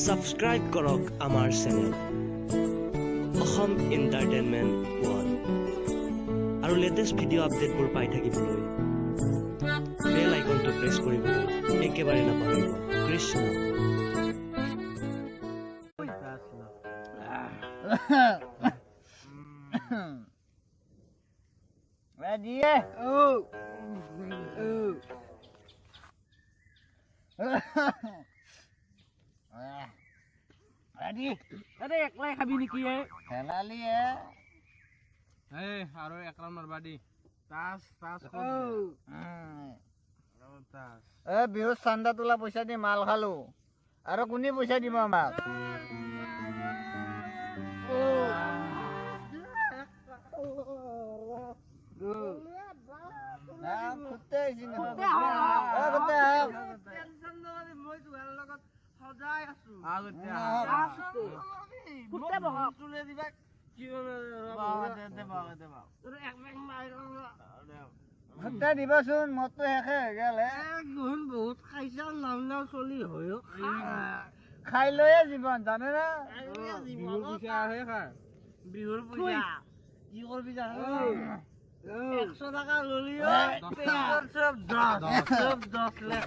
Subscribe কৰক আমাৰ channel Assam entertainment ওয়াল আৰু লেটেষ্ট ভিডিঅ' আপডেটবোৰ পাই থাকিবলৈ বেল আইকনটো প্ৰেছ কৰিবলৈ একেবাৰে নাপাহৰিব। কৃষ্ণ Ready? Ready? अरे एकलाई खाबी नेकी ए খেলালি ए आरो एकरा मारबा দি তাস তাস তাস বিহু চান্দা তোলা পইচা দি মাল খালো আৰু কোনে পইচা দিব আমাক দিবাচোন মতো শেষে হৈ গেল বহুত খাইছা নাম নাম চলি হয় খাই লৈয়ে জীৱন জানে না বিহুৰ পইচা আহে খায় বিহুৰ পইচা কি কৰবি জানো 100 টাকা ললি সব 10 লাখ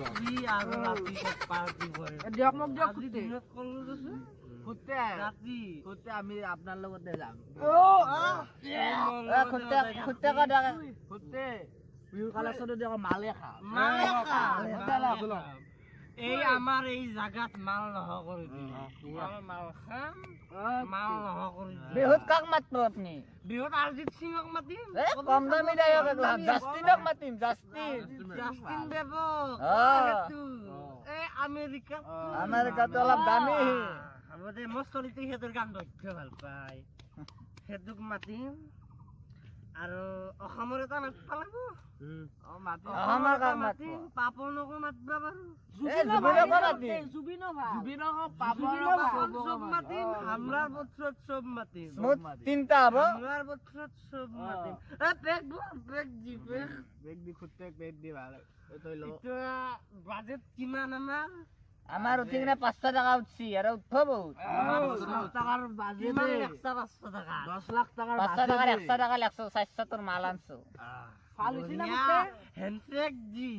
আৰু ৰাতি পাৰ্টি কৰে দিয়ক মোক দিয়ক খুঁটে কলো কৈছো খুঁটে ৰাতি খুঁটে আমি আপোনাৰ লগতে যাম খুঁটে কটা খুঁটে বিহু কালেকশ্যন দিয়ক মালে খা এই আমাৰ এই জাগাত মাল নহ কৰি মাল খাম মাল নহ কৰি বিহুত কাক মাতব আপনি বিহুত অৰিজিত সিংক মাতিম কম দামী দায়ক জাস্টিনক মাতিম জাস্টিন দেৱক এই আমেৰিকাত অলপ দামী হ'ব দে মই চলিতে সিহঁতৰ গান ধৈৰ্য ভাল পায় সেইটোক মাতিম আৰু অসমৰ এটা মাতিব লাগিব মাতিম পাপনকো মাতিব পাৰো হামলাৰ বছৰত চব মাতিম তিনটা হ'ব হামলাৰ বছৰত চব মাতিম বাজেট কিমান আমাৰ উঠি কিনে 500 টাকা উঠছি আৰু উঠব বহুত 10 লাখ টাকাৰ 500 টাকাৰ 100 টাকা লাগছো 400 তোৰ মাল আনছো হেণ্ডশেক জি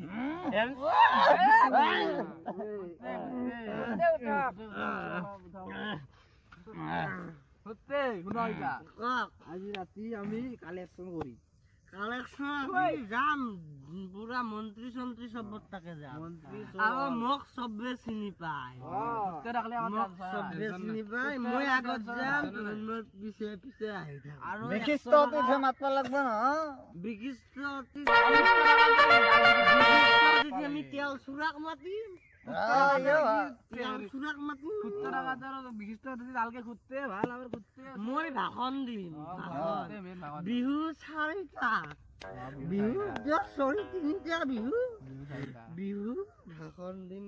আজি ৰাতি আমি কালেকশ্যন কৰিম যাম পুৰা মন্ত্ৰী চন্ত্ৰী চবত তাকে যাম আৰু মোক চবে চিনি পায় মই আগত যাম পিছে পিছে আহি থাক আৰু বিশিষ্ট অতিথি মাতব লাগব ন বিশিষ্ট আমি তেল চুৰাক মাতিম মই ভাষণ দিম বিহু 4টা বিহু 3টা বিহু বিহু ভাষণ দিম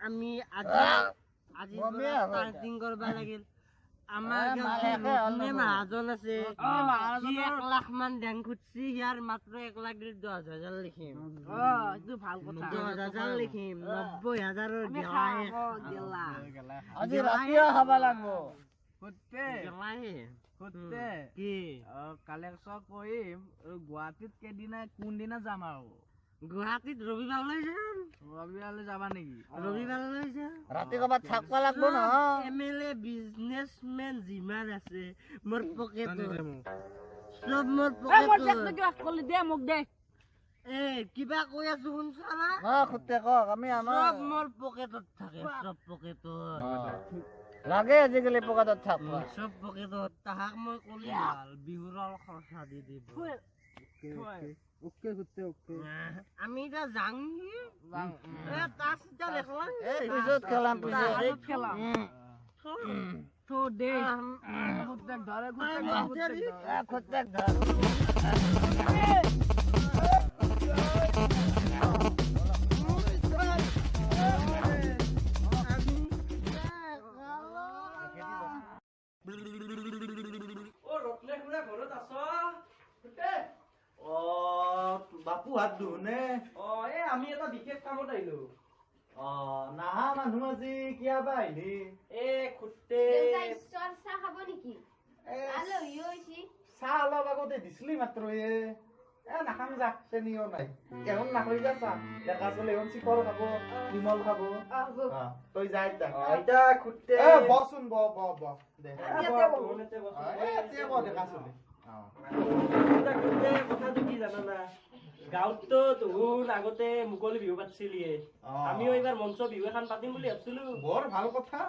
আমি আজি ষ্টাৰ্টিং কৰিব লাগিল আমাৰ মহাজন আছে 1 লাখ মান ডেং খুটছি ইয়াৰ মাত্ৰ 1 লাখ 10,000 লিখিম এইটো ভাল কথা 10,000 লিখিম 90,000 আজি ৰাতিও খাব লাগব কি কালেকশ্যন কৰিম গুৱাহাটীত কেইদিনা কোনদিনা যাম আৰু গুৱাহাটীত ৰবিবাৰলৈ যাম ৰবিবাৰলৈ যাবা নেকি ৰবিবাৰলৈ যাম ৰাতি ক'ৰবাত থাকব লাগব ন MLA বিজনেছমেন যিমান আছে মোৰ পকেটত সব মোৰ পকেটত দে মোক দে কিবা কৈ আছো শুনছা না খুঁটে কওক আমি আমাৰ সব মোৰ পকেটত থাকে সব পকেটত লাগে আজিকালি পকেটত থাকব সব পকেটত তাহাক মই কলি ভাল বিহুৰ খৰচা দি দিব ওকে খুঁটে ওকে আমি এতিয়া যাং তাছ এতিয়া লেখলাম পিছত খেলাম থো দে খুঁটে ধৰ বাপু হাত ধুনে আমি এটা বিশেষ কামত আহিলো নাহা মানুহ আজি কিয় বা আহিলি দেউতা ঈশ্বৰ চাহ খাব নেকি? আলহী হৈছি। চাহ অলপ আগতে দিছিলি মাত্ৰ নাখাম যা চেনিও নাই এখন নাখাই যা চাহ ডেকা চলে এখন চিকৰ খাব বিমল খাব তই যা বচোন ব দে ডেকা চলে কথাটো কি জানানা গাঁৱততো তোৰ আগতে মুকলি বিহু পাতিছিলিয়ে আমিও এইবাৰ মঞ্চ বিহু এখন পাতিম বুলি ভাবছিলো বৰ ভাল কথা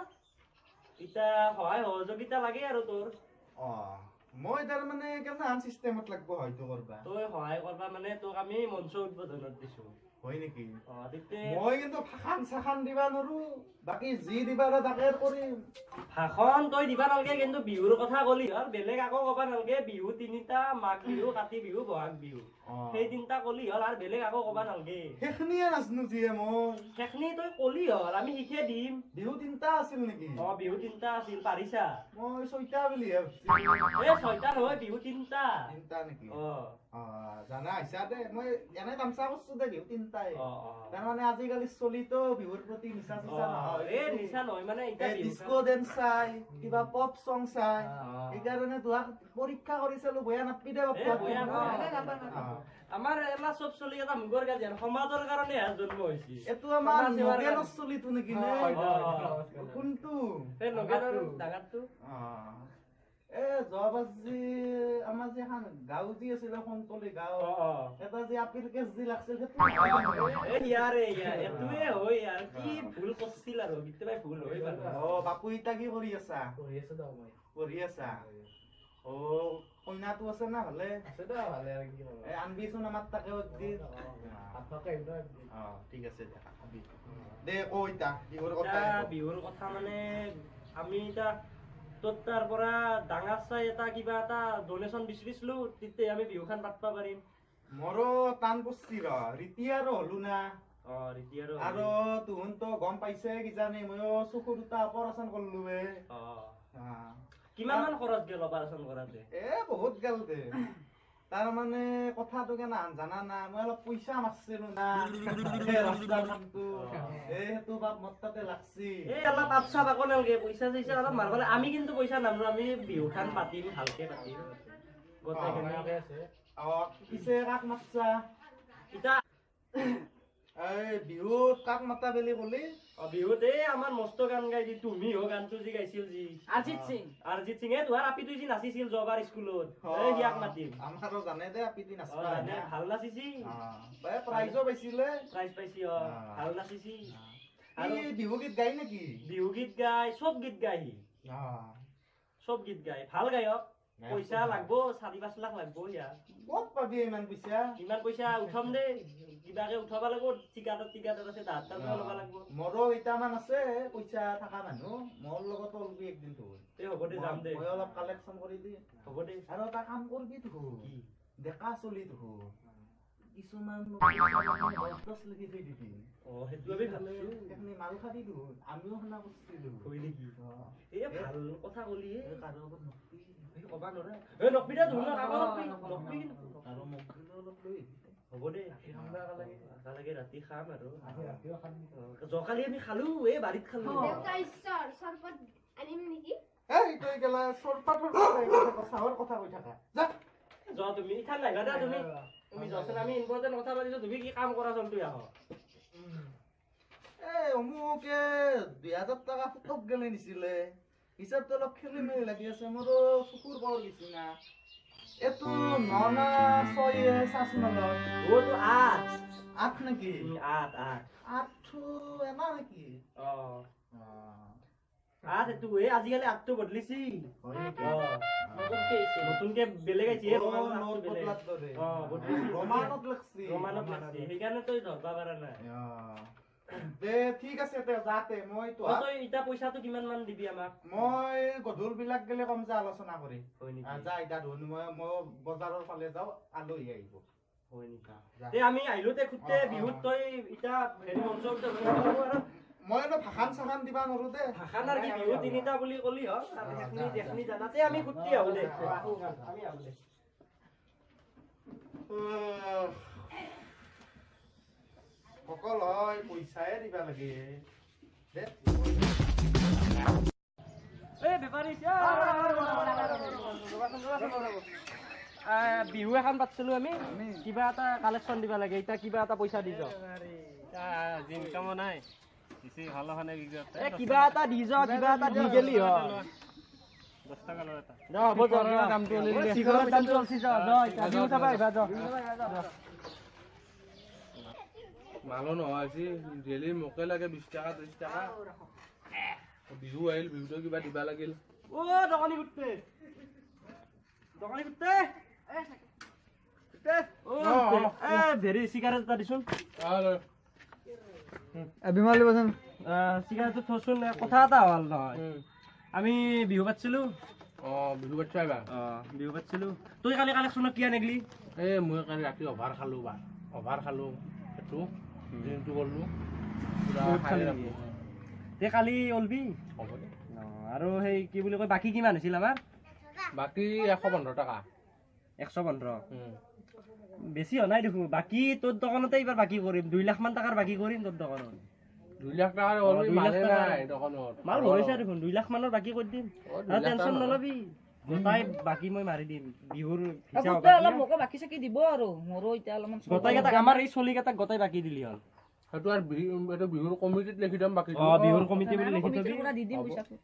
এতিয়া সহায় সহযোগিতা লাগে আৰু তোৰ মই তাৰমানে কেনেহান চিষ্টেমত লাগব হয়তো কৰবা তই সহায় কৰবা মানে তোক আমি মঞ্চ উদ্বোধনত দিছো হয় নেকি তেতিয়া মই কিন্তু ভাষান চাখান দিবা নৰো বাকি যি দিবা তাকে কৰিম ভাষণ তই দিবা নালগে কিন্তু বিহুৰ কথা কলি হ'ল বেলেগ আকৌ কবা নালগে বিহু তিনিটা মাঘ বিহু কাতি বিহু বহাগ বিহু সেই তিনিটা কলি হ'ল আৰু বেলেগ আকৌ কবা নালগে সেইখিনিয়ে নাজনো যিয়ে মই সেইখিনি তই কলি হ'ল আমি শিকাই দিম বিহু তিনটা আছিল নেকি বিহু তিনিটা আছিল পাৰিছা মই ছয়টা বুলি ছয়টা নহয় বিহু তিনিটা তিনটা নেকি জানা আহিছা দে মই এনে তামচা কৰছো দে বিহু তিনটাই তাৰমানে আজিকালি চলিতো বিহুৰ প্ৰতি নিচা চিচা নহয় নিচা নহয় মানে ডিস্কো ডেন্স চাই কিবা পপ চং চাই সেইকাৰণে তোহাক পৰীক্ষা কৰিছিলো বেয়া নাপি দে আমাৰ এলা চব চলি এটা মুগৰ গাৰ্জেন সমাজৰ কাৰণে জন্ম হৈছে এইটো আমাৰ নগেনৰ চলিটো নেকি কোনটো এই নগেনৰ ডাঙৰটো যোৱাবাজি আমাৰ যে এখন গাঁও যি আছিলে সন্তলি গাঁও এটা যে আপিৰ কেছ যি লাগছিল এইটোৱে হয় ইয়াৰ কি ভুল কৰছিল আৰু কেতিয়াবা ভুল হয় বাপু ইতা কি কৰি আছা পঢ়ি আছা কইনাটো আছে না ভালে আনবিচোন আমাৰ তাকে ঠিক আছে দে কো ইতা বিহুৰ কথা মানে আমি এতিয়া তোৰ তাৰ পৰা ডাঙৰ চাই এটা কিবা এটা ডনেশ্যন বিচাৰিছিলো তেতিয়া আমি বিহুখন পাতবা পাৰিম মোৰো টান পৰছি ৰীতি আৰু হলো না আৰু তুহনতো গম পাইছে কিজানি ময়ো চকু দুটা অপাৰেশ্যন কৰলো কিমান মান খৰচ গেল অপাৰেশ্যন কৰাতে বহুত গেল দে তাৰমানে কথাটো কেনেহান জানা না মই অলপ পইচা মাৰছিলো না ৰাস্তাৰ নামটো সেইটো বাপ মোৰ তাতে লাগছি অলপ আপচা পাব নালগে পইচা চইচা অলপ মাৰব লাগে আমি কিন্তু পইচা নামৰো আমি বিহুখন পাতিম ভালকে পাতিম গোটেইখিনি পিছে কাক মাতছা ইতা বিহুত কাক মাতা বুলি কলি বিহুত আমাৰ মস্ত গান গাই দি তুমি হো গানটো যি গাইছিল যি অৰিজিত সিং তোহাৰ আপিটো যি নাচিছিল যোৱাবাৰ স্কুলত সিয়াক মাতিম আমাৰো জানে দে আপিটি নাচবা ভাল নাচিছি প্ৰাইজো পাইছিলে প্ৰাইজ পাইছি ভাল নাচিছি আৰু বিহু গীত গাই নেকি বিহু গীত গাই চব গীত গাই চব গীত গাই ভাল গায়ক পইচা লাগব 4-5 লাখ লাগব ইয়াৰ ক'ত পাবি ইমান পইচা উঠাম দে কিবাকে উঠাব লাগিব টিকাটত আছে তাহাঁতৰ পৰা ল'ব লাগিব মোৰো ইটামান আছে পইচা থকা মানুহ মোৰ লগত অলবি একদিন তো হ'ব দে যাম দে মই অলপ কালেকশ্যন কৰি দি হ'ব দে আৰু এটা কাম কৰবি তো ডেকা চলি তো কিছুমান লিখি থৈ দিবি সেইটো আমি ভাবিছো এখনি মাল খাবি তো আমিও শুনা কৰিছিলো হয় নেকি ভাল কথা কলি কাৰো আগত নকবি কবা নৰে নকবি দে ধুন নকবি আৰু মগিলো অলপ লৈ হ'ব দে একেলগে ৰাতি খাম আৰু যোৱাকালি আমি খালো বাৰীত খালো দেউতা ঈশ্বৰ চৰবত আনিম নেকি তই গেলা চৰপাতৰ চাহৰ কথা কৈ থাকা যা যোৱা তুমি ইঠান নাহিবা দে তুমি যোৱাচোন আমি ইম্পৰ্টেণ্ট কথা পাতিছো তুমি কি কাম কৰা চলটো আহ অমুকে 2000 টকা ফুটক গেলে নিছিলে হিচাপটো অলপ খেলি মেলি লাগি আছে মোৰো চকুৰ বৰ গেছি না এইটো 9 না 6 চাচোন অলপ তো 8 নেকি 8 এনা নেকি এইটো আজিকালি 8টো বদলিছি নতুনকে বেলেগ আহিছে ৰমানত লাগছি সেইকাৰণে তই ধৰবা পাৰা নাই দে ঠিক আছে তে যাতে মই তো তই ইটা পইচাটো কিমান মান দিবি আমাক মই গধুল বিলাক গেলে কম যে আলোচনা কৰি হয় নেকি যা ইটা ধন মই বজাৰৰ ফালে যাও আলহী আহিব হয় নেকি তে আমি আহিলো তে খুতে বিহুত তই ইটা হেৰি মঞ্চত মই ভাষান চাখান দিবা নৰো দে ভাষান আৰু কি বিহু তিনিটা বুলি কলি হ দেখনি জানাতে আমি খুতি আহো দে আমি আহো দে সকল হয় পইচায়ে দিবা লাগে দে এই বেপাৰী বিহু এখন পাতিছিলো আমি কিবা এটা কালেকশ্যন দিব লাগে এতিয়া কিবা এটা পইচা দি যাওঁ ইনকামো নাই বেছি ভাল হোৱা নাই কিবা এটা দি যাওঁ কিবা এটা দি গেলি হয় 10 টকা লৈ এটা হ'ব দামটো চিগাৰেট দামটো অলছি যাওঁ এতিয়া বিহু চাব আহিবা যাওঁ মালো নহয় আজি ডেইলি মোকে লাগে 20 টকা 30 টকা বিহু আহিল বিহুটো কিবা দিবা লাগিল ও দোকানী কুত্তে ভেৰি চিগাৰেট এটা দিছোন বিমল দিবচোন চিগাৰেটটো থচোন কথা এটা হ'ল নহয় আমি বিহু পাতিছিলো বিহু বাচ্চা আহিবা বিহু পাতিছিলো তই কালি কালেকশ্যনত কি আনিলি মই কালি ৰাতি অভাৰ খালো সেইটো দিনটো কৰলো তে কালি অলবি হ'ব দে আৰু সেই কি বুলি কয় বাকী কিমান হৈছিল আমাৰ বাকী 115 টকা 115 বেছি হোৱা নাই দেখোন বাকী তোৰ দোকানতে এইবাৰ বাকী কৰিম 2 লাখ মান টকাৰ বাকী কৰিম তোৰ দোকানত 2 লাখ টকাৰ অলৰেডি মালে নাই দোকানত মাল হৈছে দেখোন 2 লাখ মানৰ বাকী কৰি দিম আৰু টেনচন নলবি গোটাই বাকী মই মাৰি দিম বিহুৰ হিচাপ অলপ মোকো বাকী চাকি দিব আৰু মোৰো এতিয়া অলপমান গোটাই কেইটাক আমাৰ এই চলি কেইটাক গোটাই বাকী দিলি হ'ল সেইটো আৰু বিহুৰ কমিটিত লিখি দিম বাকী বিহুৰ কমিটি বুলি লিখি থবি পুৰা দি দিম পইচাটো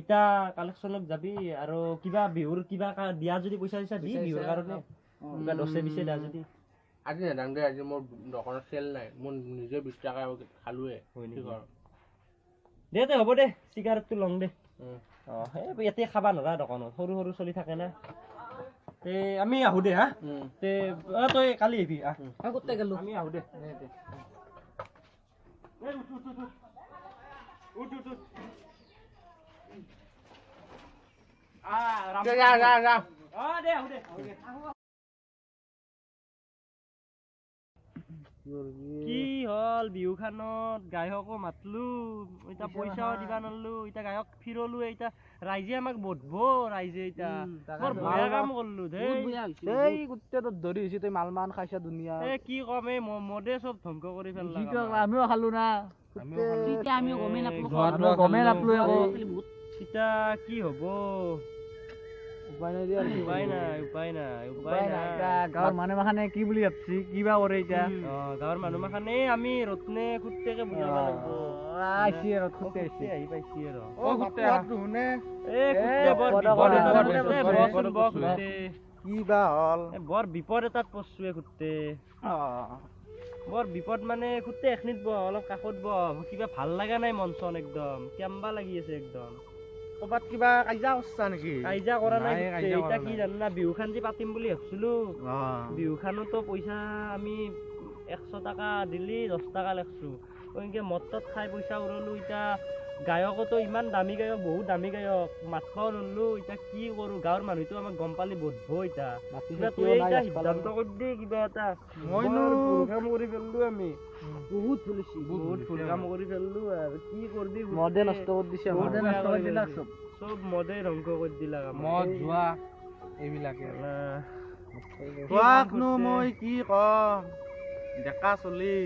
ইটা কালেকশ্যনত যাবি আৰু কিবা বিহুৰ কিবা দিয়া যদি পইচা চইচা দি বিহুৰ কাৰণে কিবা 10 20 দিয়া যদি আজি নেদাং দে আজি মোৰ দোকানত চেল নাই মই নিজে 20 টকা খালোৱে দে হ'ব দে চিগাৰেটটো লং দে সেই ইয়াতে খাবা নৰা দোকানত সৰু সৰু চলি থাকে না তে আমি আহো দে হা তে তই কালি আহিবি গোটেই গেলো আমি আহো দে কি হল বিহু খানত গায়কো মাতলো এতিয়া পইচাও দিবা নললো এতিয়া গায়ক ফিৰলো এতিয়া ৰাইজে আমাক বধব ৰাইজে এতিয়া বৰ বেয়া কাম কৰলো দেই গোটেই ধৰি হৈছে তই মাল মান খাইছা দুনিয়া কি কম এই মদে চব ধ্বংস কৰি পেলালা আমিও খালো না আমিও গমেই নাপালো গমেই নাপালো এতিয়া কি হব উপায় নাই গাঁৱৰ মানুহ মাখানে কি বুলি ভাবছি কিবা কৰে এতিয়া গাঁৱৰ মানুহ মাখানে আমি ৰত্নে খুট্টেকে বুজাব লাগিব আহি পাইছি আৰু কিবা হল বৰ বিপদ এটাত পৰছোৱে খুট্টে বৰ বিপদ মানে খুট্টে এখনিত বহ অলপ কাষত বহ কিবা ভাল লগা নাই মন চন একদম কেম্বা লাগি আছে একদম ক'বাত কিবা কাজিয়া কৰছা নেকি কাজিয়া কৰা নাই এতিয়া কি জানা বিহু খান যে পাতিম বুলি ভাবছিলো বিহু খানতো পইচা আমি 100 টকা দিলি 10 টকা লেখছো এনেকে মদ তত খাই পইচা উৰলো এতিয়া গায়কতো ইমান দামী গায়ক বহুত দামী গায়ক মাতবাও নললো এতিয়া কি কৰো গাঁৱৰ মানুহটো আমাক গম পালি বধব এতিয়া তই এতিয়া সিদ্ধান্ত কৰি দে কিবা এটা মইনো ভুল কাম কৰি পেললো আমি বহুত ভুল কাম কৰি পেললো আৰু কি কৰবি মদে নষ্ট কৰি দিছে চব মদে ধ্বংস কৰি দিলা মদ জুৱা এইবিলাকে তোকনো মই কি কম ডেকা চলি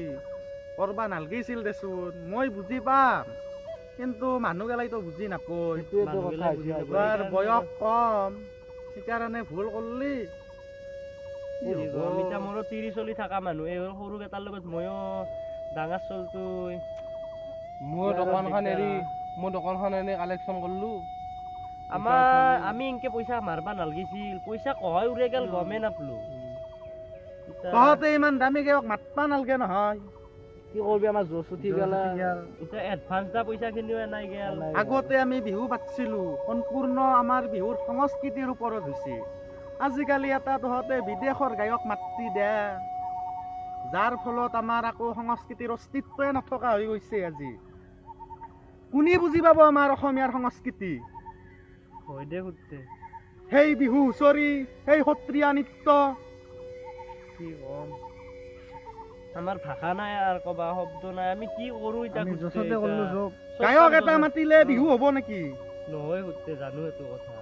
কৰবা নালগিছিল দেচোন মই বুজি পাম কিন্তু মানুহ গেলাইতো বুজি নাপায় বয়স কম সেইকাৰণে ভুল কৰলি এতিয়া মোৰো 30 চলি থকা মানুহ এই সৰু কেইটাৰ লগত ময়ো ডাঙৰ চলটো মোৰ দোকানখন এৰি কালেকশ্যন কৰলো আমি ইনকে পইচা মাৰবা নালগিছিল পইচা কহাই উৰে গেল গমেই নাপলো তহঁতে ইমান দামী গায়ক মাতবা নালগে নহয় কি কৰবি আমাৰ জোচ উঠি গেল এতিয়া এডভান্স দা পইচা খিনিও নাই গেল আগতে আমি বিহু পাতিছিলো সম্পূৰ্ণ আমাৰ বিহুৰ সংস্কৃতিৰ ওপৰত হৈছে আজিকালি এটা তহঁতে বিদেশৰ গায়ক মাতি দে যাৰ ফলত আমাৰ আকৌ সংস্কৃতিৰ অস্তিত্বই নথকা হৈ গৈছে আজি কোনে বুজি পাব আমাৰ অসমীয়াৰ সংস্কৃতি হয় দে খুট্টে সেই বিহু হুঁচৰি সেই সত্ৰীয়া নৃত্য কি কম আমাৰ ভাষা নাই আৰু কবা শব্দ নাই আমি কি কৰো এতিয়া গায়ক এটা মাতিলে বিহু হব নেকি নহয় খুট্টে জানো এইটো কথা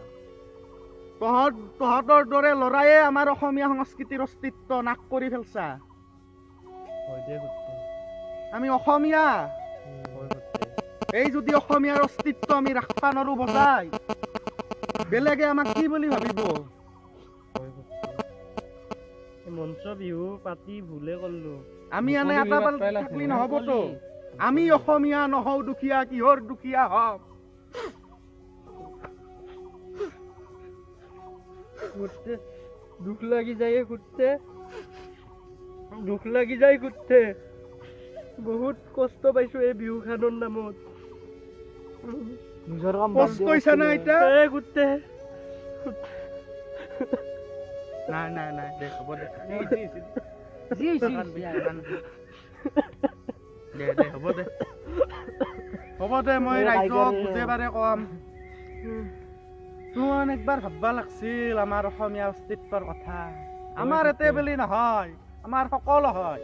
তহঁতৰ দৰে ল'ৰায়ে আমাৰ অসমীয়া সংস্কৃতিৰ অস্তিত্ব নাশ কৰি পেলছা হয় দে খুট্টে আমি অসমীয়া এই যদি অসমীয়াৰ অস্তিত্ব আমি ৰাখবা নৰো বজাই বেলেগে আমাক কি বুলি ভাবিব মঞ্চ বিহু পাতি ভুলে কৰলো আমি এনে এটা বাল থাকলি নহবতো আমি অসমীয়া নহও দুখীয়া কিহৰ দুখীয়া হম দুখ লাগি যায় ঘুৰতে দুখ লাগি যায় ঘুৰতে বহুত কষ্ট পাইছো এই বিহু খানৰ নামত নিজৰ কাম কষ্ট হৈছে না এতিয়া এই ঘুরতে নাই নাই নাই দে হ'ব দে যি হৈছে দে দে হ'ব দে হ'ব দে মই ৰাইজক বুজে বাৰে কম তোন একবাৰ ভাববা লাগছিল আমাৰ অসমীয়া অস্তিত্বৰ কথা আমাৰ এতে বুলি নহয় আমাৰ সকলো হয়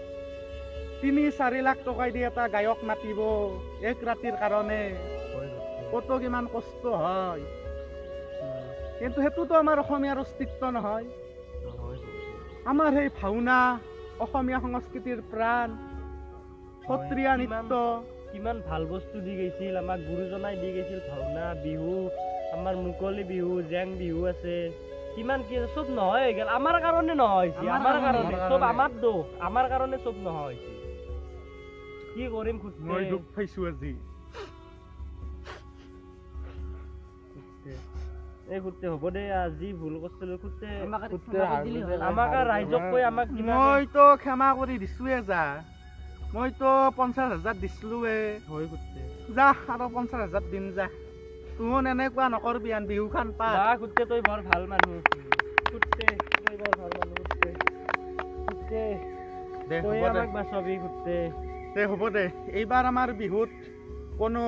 ৩-৪ লাখ টকা দি এটা গায়ক মাতিব এক ৰাতিৰ কাৰণে কত কিমান কষ্ট হয় কিন্তু সেইটোতো আমাৰ অসমীয়াৰ অস্তিত্ব নহয় আমাৰ সেই ভাওনা অসমীয়া সংস্কৃতিৰ প্ৰাণ সত্ৰীয়া নৃত্য কিমান ভাল বস্তু দি গৈছিল আমাক গুৰুজনাই দি গৈছিল ভাওনা বিহু আমাৰ মুকলি বিহু জেং বিহু আছে কিমান কি সব নহয় হৈ গেল আমাৰ কাৰণে নহয় আমাৰ কাৰণে সব আমাৰ দোষ আমাৰ কাৰণে সব নহয় কি কৰিম মই দুখ পাইছো আজি এই ঘুৰতে হ'ব দে আজি ভুল কৰিছিলো ঘুৰতে আমাক ৰাইজক কৈ আমাক মইতো ক্ষমা কৰি দিছোৱে যা মইতো 50,000 দিছিলোৱে হৈ ঘুৰতে যা আৰু 50,000 দিম যা তুন এনেকুৱা নকৰবি আন বিহু খান পা যা ঘুৰতে তই বৰ ভাল মানুহ ঘুৰতে তই বৰ ভাল মানুহ ঘুরতে ঘুরতে দে তই হ'ব দে আমাক বাচাবি ঘুরতে দে হ'ব দে এইবাৰ আমাৰ বিহুত কোনো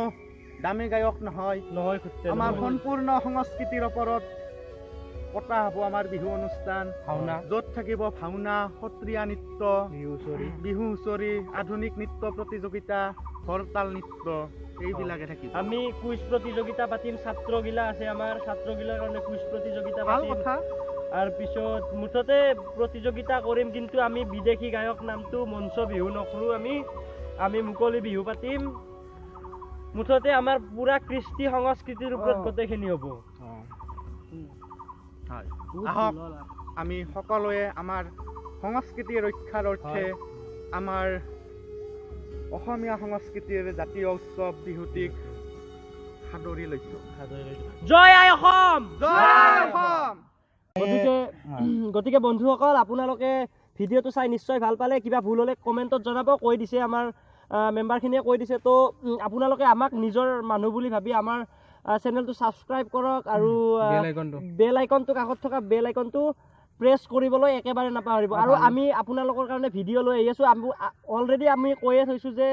দামী গায়ক নহয় নহয় ঘুৰতে আমাৰ সম্পূৰ্ণ সংস্কৃতিৰ ওপৰত পতা হ'ব আমাৰ বিহু অনুষ্ঠান ভাওনা য'ত থাকিব ভাওনা সত্ৰীয়া নৃত্য বিহু হুঁচৰি আধুনিক নৃত্য প্ৰতিযোগিতা হৰতাল নৃত্য এইবিলাকে থাকিব আমি কুইজ প্ৰতিযোগিতা পাতিম ছাত্ৰগিলা আছে আমাৰ ছাত্ৰগিলাৰ কাৰণে কুইজ প্ৰতিযোগিতা ভাল পাতিম কথা আৰু পিছত মুঠতে প্ৰতিযোগিতা কৰিম কিন্তু আমি বিদেশী গায়ক নামটো মঞ্চ বিহু নকৰো আমি মুকলি বিহু পাতিম মুঠতে আমাৰ পুৰা কৃষ্টি সংস্কৃতিৰ ওপৰত গোটেইখিনি হ'ব হয় আহক আমি সকলোৱে আমাৰ সংস্কৃতি ৰক্ষাৰ অৰ্থে আমাৰ অসমীয়া সংস্কৃতিৰ জাতীয় উৎসৱ বিহুটিক সাদৰি লৈছো জয় আই অসম জয় অসম গতিকে বন্ধুসকল আপোনালোকে ভিডিঅ'টো চাই নিশ্চয় ভাল পালে কিবা ভুল হ'লে কমেণ্টত জনাব কৈ দিছে আমাৰ মেম্বাৰখিনিয়ে কৈ দিছে তো আপোনালোকে আমাক নিজৰ মানুহ বুলি ভাবি আমাৰ চেনেলটো ছাবস্ক্ৰাইব কৰক আৰু বেল আইকনটো কাষত থকা বেল আইকনটো প্ৰেছ কৰিবলৈ একেবাৰে নাপাহৰিব আৰু আমি আপোনালোকৰ কাৰণে ভিডিঅ' লৈ আহি আছোঁ অলৰেডি আমি কৈয়ে থৈছোঁ যে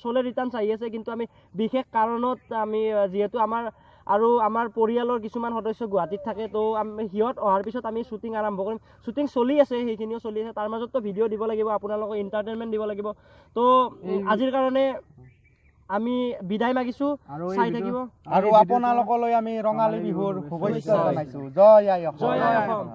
চলে ৰিটাৰ্ণছ আহি আছে কিন্তু আমি বিশেষ কাৰণত আমি যিহেতু আমাৰ পৰিয়ালৰ কিছুমান সদস্য গুৱাহাটীত থাকে তো আমি সিহঁত অহাৰ পিছত আমি শ্বুটিং আৰম্ভ কৰিম শ্বুটিং চলি আছে সেইখিনিও চলি আছে তাৰ মাজতো ভিডিঅ' দিব লাগিব আপোনালোকক এণ্টাৰটেইনমেণ্ট দিব লাগিব তো আজিৰ কাৰণে আমি বিদায় মাগিছোঁ চাই থাকিব আৰু আপোনালোকলৈ আমি ৰঙালী বিহুৰ শুভেচ্ছা জনাইছোঁ জয় আই অসম